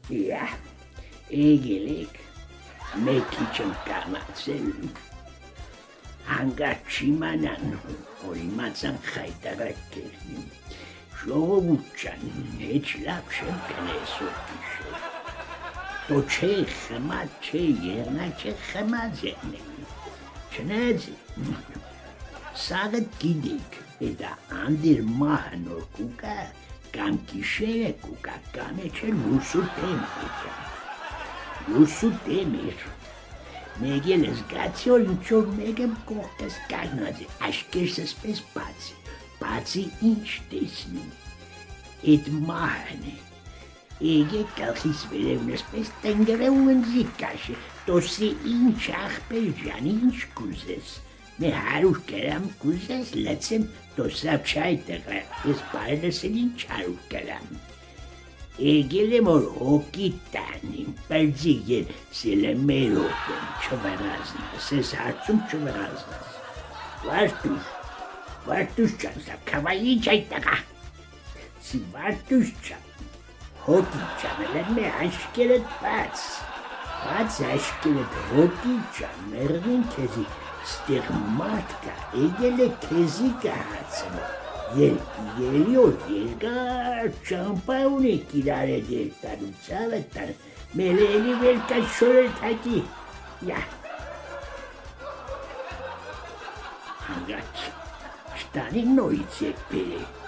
Յա, եկեք, մեկ քիչ եմ կանգնացել, հանգած չիմանան, որ իմացան խայտարակել, ժողովուրդ ջան, հեչ լավ չեմ կնես որ գիշեր, տո չէ խմած չէ, եղնակ չէ խմած եղնեք, չնայած սաղըտ գիտեք, դա անդիր մահը նոր կուկա, կամ գիշերը կուկա, կամ չէ լուսու դեմ կուկա, լուսու դեմ էր, մեկ էլ զգացի, որ ինչ-որ մեկ եմ կողքս կանգնած է, աշկերտս պես բացի ինչ տեսնում, էդ մահն է, եկեք գլխիս վերևնս պես տնգրեմ ու ընձի կաշը, տոսի ինչ ախպեր ջան, ինչ կուզես, մե 100 գրամ կուզես, լցեմ տոսավ չայ տղա, ես բայրս էլ ինչ 100 գրամ, եկել եմ որ հոգի տանիմ, պերձիկ են սել եմ մեր հոգում, չվրազնաս, ես հարցում չվրազնաս, Վարտուս ջան, սա քավայի չայ տղա, սի Վարտուս ջան, հոգի ջան, էլ մե աշկերդ բաց աշկերդ հոգի ջան, մեղրին քեզի ստեղ մարդ կա, եկել է քեզի կհացն, ելի որ երկար ճամպա ունեք իրար է դեր տան ու ծավը տան, մեր էլի վերկա շորել թակի, յա, հանգաչ, չտանի նորից եկ բերեք,